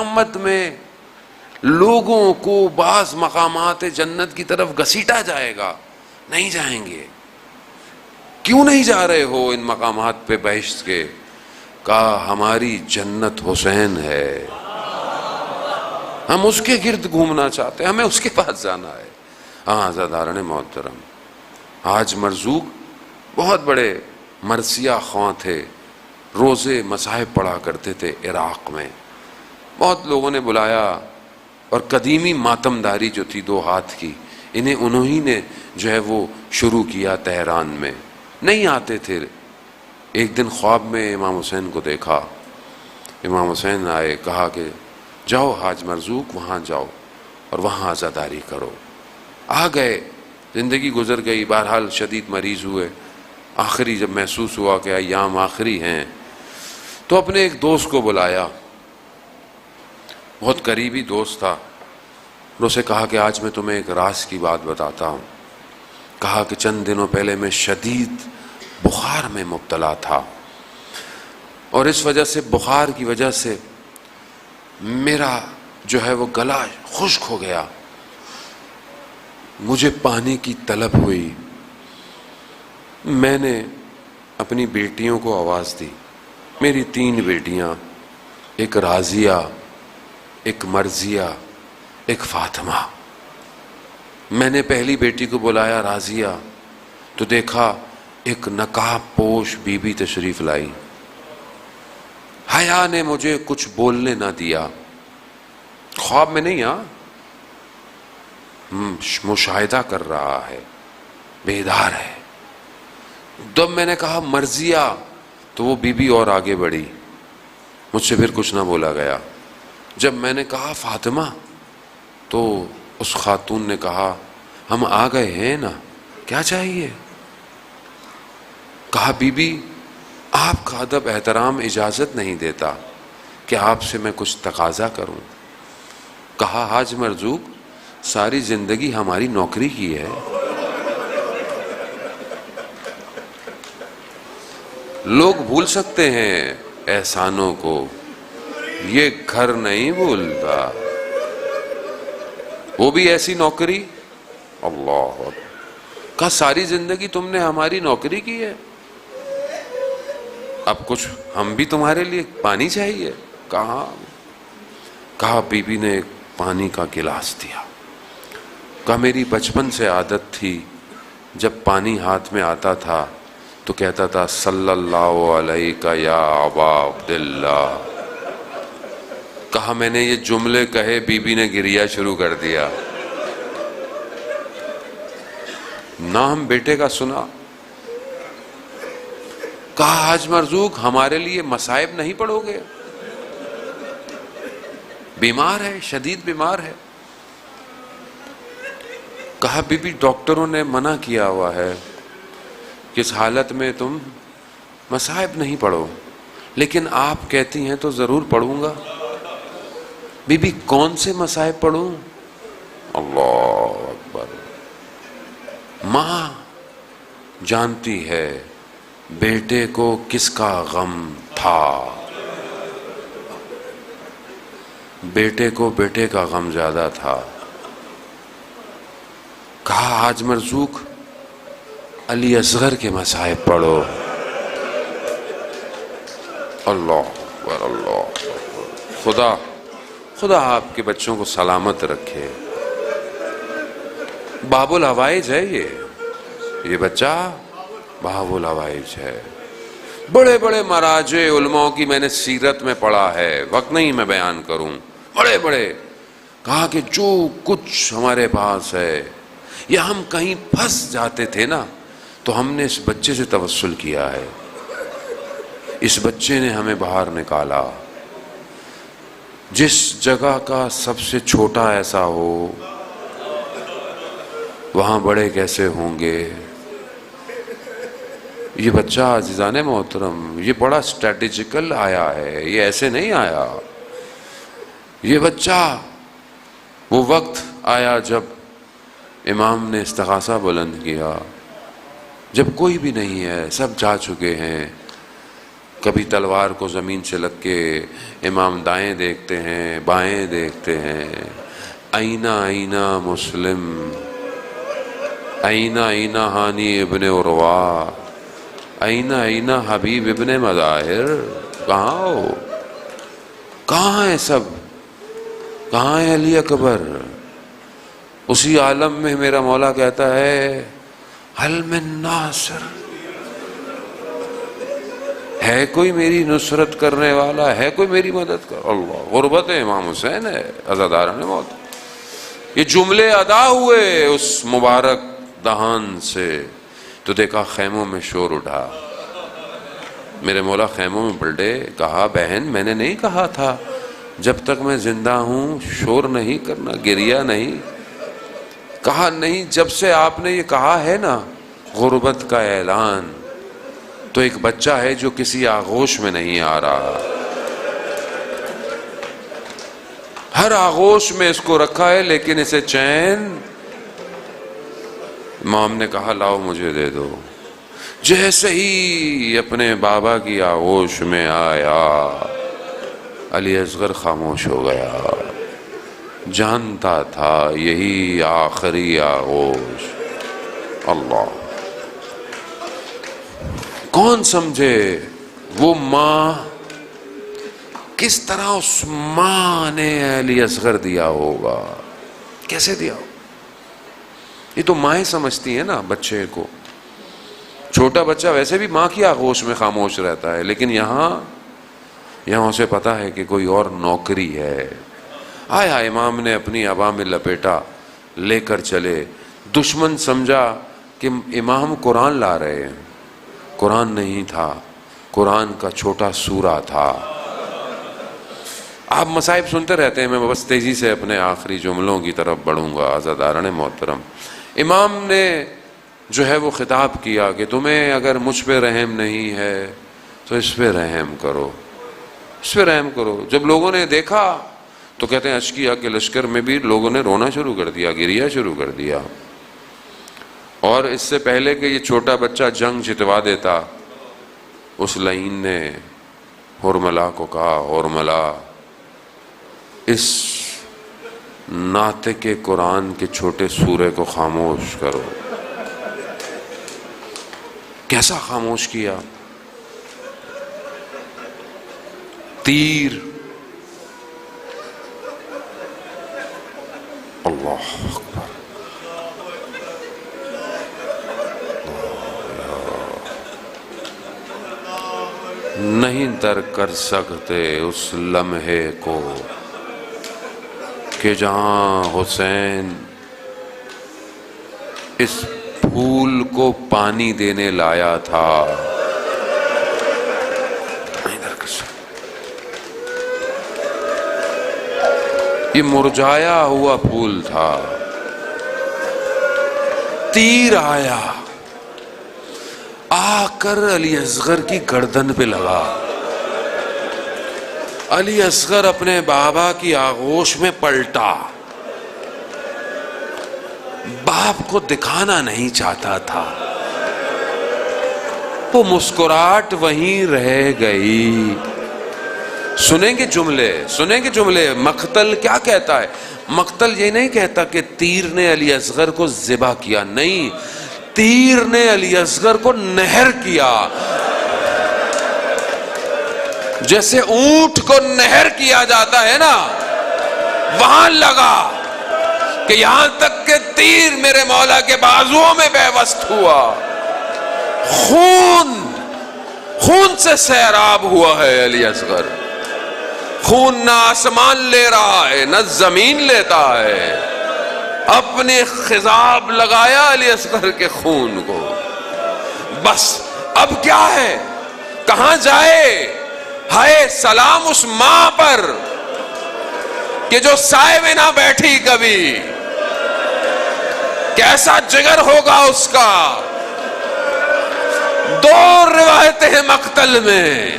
قیامت میں لوگوں کو بعض مقامات جنت کی طرف گھسیٹا جائے گا، نہیں جائیں گے۔ کیوں نہیں جا رہے ہو ان مقامات پہ بہشت کے؟ کہا ہماری جنت حسین ہے، ہم اس کے گرد گھومنا چاہتے ہیں، ہمیں اس کے پاس جانا ہے۔ ہاں عزیزان محترم، حاج مرزوق بہت بڑے مرثیہ خواں تھے، روزے مصاحب پڑھا کرتے تھے عراق میں۔ بہت لوگوں نے بلایا، اور قدیمی ماتمداری جو تھی 2 ہاتھ کی، انہی نے جو ہے وہ شروع کیا تہران میں، نہیں آتے تھے۔ ایک دن خواب میں امام حسین کو دیکھا، امام حسین آئے، کہا کہ جاؤ حاج مرزوق وہاں جاؤ اور وہاں عزاداری کرو۔ آ گئے، زندگی گزر گئی، بہرحال شدید مریض ہوئے۔ آخری جب محسوس ہوا کہ ایام آخری ہیں تو اپنے ایک دوست کو بلایا، بہت قریبی دوست تھا، اور اسے کہا کہ آج میں تمہیں ایک راز کی بات بتاتا ہوں۔ کہا کہ چند دنوں پہلے میں شدید بخار میں مبتلا تھا، اور اس وجہ سے، بخار کی وجہ سے میرا جو ہے وہ گلا خشک ہو گیا، مجھے پانی کی طلب ہوئی۔ میں نے اپنی بیٹیوں کو آواز دی، میری 3 بیٹیاں، ایک راضیہ، ایک مرضیہ، ایک فاطمہ۔ میں نے پہلی بیٹی کو بلایا راضیہ، تو دیکھا ایک نقاب پوش بی بی تشریف لائی۔ حیا نے مجھے کچھ بولنے نہ دیا، خواب میں نہیں، مشاہدہ کر رہا ہے، بیدار ہے۔ جب میں نے کہا مرضیہ، تو وہ بی بی اور آگے بڑھی، مجھ سے پھر کچھ نہ بولا گیا۔ جب میں نے کہا فاطمہ، تو اس خاتون نے کہا ہم آ گئے ہیں نا، کیا چاہیے؟ کہا بی بی آپ کا ادب احترام اجازت نہیں دیتا کہ آپ سے میں کچھ تقاضا کروں۔ کہا حاج مرزوق ساری زندگی ہماری نوکری کی ہے، لوگ بھول سکتے ہیں احسانوں کو، یہ گھر نہیں بھولتا، وہ بھی ایسی نوکری۔ اللہ، کہا ساری زندگی تم نے ہماری نوکری کی ہے، اب کچھ ہم بھی تمہارے لیے پانی چاہیے۔ کہا بی بی نے ایک پانی کا گلاس دیا۔ کہا میری بچپن سے عادت تھی، جب پانی ہاتھ میں آتا تھا تو کہتا تھا صلی اللہ علیہ یا ابا عبداللہ۔ کہا میں نے یہ جملے کہے، بی بی نے گریا شروع کر دیا۔ نام بیٹے کا سنا۔ کہا حاج مرزوق ہمارے لیے مصائب نہیں پڑھو گے؟ بیمار ہے، شدید بیمار ہے۔ کہا بی بی ڈاکٹروں نے منع کیا ہوا ہے کہ اس حالت میں تم مصائب نہیں پڑھو، لیکن آپ کہتی ہیں تو ضرور پڑھوں گا۔ بی بی کون سے مصائب پڑھوں؟ اللہ اکبر۔ ماں جانتی ہے بیٹے کو کس کا غم تھا، بیٹے کو بیٹے کا غم زیادہ تھا۔ کہا حاج مرزوق علی اصغر کے مصائب پڑھو۔ اللہ اکبر، اللہ اکبر۔ خدا آپ کے بچوں کو سلامت رکھے۔ باب الحوائج ہے یہ بچہ، باب الحوائج ہے۔ بڑے بڑے مراجع علماء کی میں نے سیرت میں پڑھا ہے، وقت نہیں میں بیان کروں، بڑے بڑے۔ کہا کہ جو کچھ ہمارے پاس ہے، یا ہم کہیں پھنس جاتے تھے نا، تو ہم نے اس بچے سے توسل کیا ہے، اس بچے نے ہمیں باہر نکالا۔ جس جگہ کا سب سے چھوٹا ایسا ہو، وہاں بڑے کیسے ہوں گے۔ یہ بچہ عزیزان محترم، یہ بڑا اسٹریٹجیکل آیا ہے، یہ ایسے نہیں آیا۔ یہ بچہ، وہ وقت آیا جب امام نے استغاثہ بلند کیا، جب کوئی بھی نہیں ہے، سب جا چکے ہیں، کبھی تلوار کو زمین سے لگ کے امام دائیں دیکھتے ہیں بائیں دیکھتے ہیں، آئینہ آئینہ مسلم، آئینہ آئینہ ہانی ابن عروہ، آئینہ آئینہ حبیب ابن مظاہر، کہاں ہو؟ کہاں ہے سب؟ کہاں ہے علی اکبر؟ اسی عالم میں میرا مولا کہتا ہے حل من ناصر، ہے کوئی میری نصرت کرنے والا، ہے کوئی میری مدد کر؟ اللہ، غربت امام حسین ہے، عزاداران موت۔ یہ جملے ادا ہوئے اس مبارک دہان سے تو دیکھا خیموں میں شور اٹھا۔ میرے مولا خیموں میں پلٹے، کہا بہن میں نے نہیں کہا تھا جب تک میں زندہ ہوں شور نہیں کرنا، گریہ نہیں؟ کہا نہیں، جب سے آپ نے یہ کہا ہے نا غربت کا اعلان، تو ایک بچہ ہے جو کسی آغوش میں نہیں آ رہا، ہر آغوش میں اس کو رکھا ہے لیکن اسے چین۔ امام نے کہا لاؤ مجھے دے دو۔ جیسے ہی اپنے بابا کی آغوش میں آیا علی اصغر خاموش ہو گیا، جانتا تھا یہی آخری آغوش۔ اللہ، کون سمجھے وہ ماں کس طرح اس ماں نے علی اصغر دیا ہوگا، کیسے دیا ہوگا؟ یہ تو مائیں سمجھتی ہیں نا بچے کو، چھوٹا بچہ ویسے بھی ماں کی آغوش میں خاموش رہتا ہے، لیکن یہاں اسے پتا ہے کہ کوئی اور نوکری ہے۔ آیا امام نے اپنی عبا میں لپیٹا، لے کر چلے۔ دشمن سمجھا کہ امام قرآن لا رہے ہیں، قرآن نہیں تھا، قرآن کا چھوٹا سورہ تھا۔ آپ مصائب سنتے رہتے ہیں، میں بس تیزی سے اپنے آخری جملوں کی طرف بڑھوں گا۔ عزاداران محترم، امام نے جو ہے وہ خطاب کیا کہ تمہیں اگر مجھ پہ رحم نہیں ہے تو اس پہ رحم کرو، اس پہ رحم کرو۔ جب لوگوں نے دیکھا تو کہتے ہیں اشکیا کے لشکر میں بھی لوگوں نے رونا شروع کر دیا، گریہ شروع کر دیا۔ اور اس سے پہلے کہ یہ چھوٹا بچہ جنگ جتوا دیتا، اس لعین نے حرملہ کو کہا حرملہ اس ناطق قرآن کے چھوٹے سورے کو خاموش کرو۔ کیسا خاموش کیا؟ تیر، اللہ اکبر، نہیں ترک کر سکتے اس لمحے کو کہ جہاں حسین اس پھول کو پانی دینے لایا تھا۔ یہ مرجھایا ہوا پھول تھا، تیر آیا، آ کر علی اصغر کی گردن پہ لگا۔ علی اصغر اپنے بابا کی آغوش میں پلٹا، باپ کو دکھانا نہیں چاہتا تھا، وہ مسکراہٹ وہیں رہ گئی۔ سنیں گے جملے۔ مقتل کیا کہتا ہے؟ مقتل یہ نہیں کہتا کہ تیر نے علی اصغر کو ذبح کیا، نہیں، تیر نے علی اصغر کو نہر کیا، جیسے اونٹ کو نہر کیا جاتا ہے نا، وہاں لگا کہ یہاں تک کہ تیر میرے مولا کے بازوؤں میں پیوست ہوا، خون سے سیراب ہوا ہے علی اصغر۔ خون نہ آسمان لے رہا ہے نہ زمین لیتا ہے، اپنے خضاب لگایا علی اصغر کے خون کو۔ بس اب کیا ہے، کہاں جائے؟ ہائے سلام اس ماں پر کہ جو سائے میں نہ بیٹھی کبھی، کیسا جگر ہوگا اس کا۔ دو روایتیں ہیں مقتل میں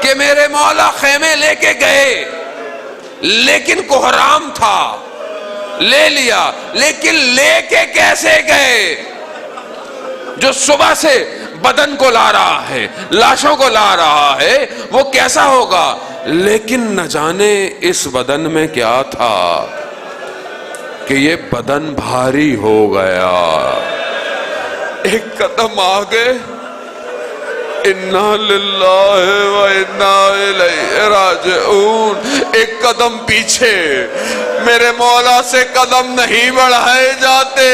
کہ میرے مولا خیمے لے کے گئے، لیکن کوہرام تھا، لے لیا، لیکن لے کے کیسے گئے؟ جو صبح سے بدن کو لا رہا ہے، لاشوں کو لا رہا ہے، وہ کیسا ہوگا؟ لیکن نہ جانے اس بدن میں کیا تھا کہ یہ بدن بھاری ہو گیا۔ ایک قدم آگے، انا للہ و انا الیہ راجعون، ایک قدم پیچھے، میرے مولا سے قدم نہیں بڑھائے جاتے۔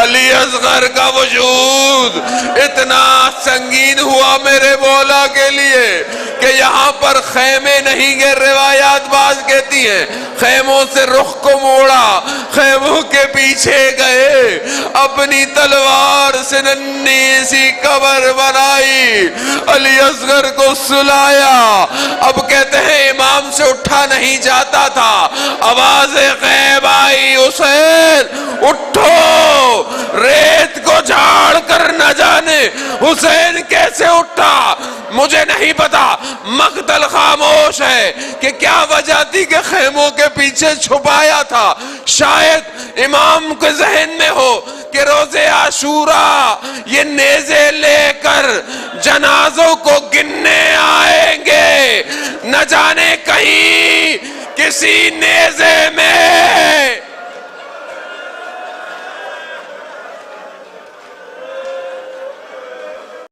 علی اصغر کا وجود اتنا سنگین ہوا میرے مولا کے لیے کہ یہاں پر خیمے نہیں گئے، روایات بعض کہتی ہیں خیموں سے رخ کو موڑا، خیموں کے پیچھے گئے، اپنی تلوار سے ننھی سی قبر بنائی، علی اصغر کو سلایا۔ اب کہتے ہیں امام سے اٹھا نہیں جاتا تھا، آواز غیب آئی، حسین اٹھو، ریت کو جھاڑ کر نہ جانے حسین کیسے اٹھا مجھے نہیں پتا۔ مقتل خاموش ہے کہ کیا وجہ تھی کہ خیموں کے پیچھے چھپایا تھا۔ شاید امام کے ذہن میں ہو کہ روز عاشوراء یہ نیزے لے کر جنازوں کو گننے آئیں گے، نہ جانے کہیں کسی نیزے میں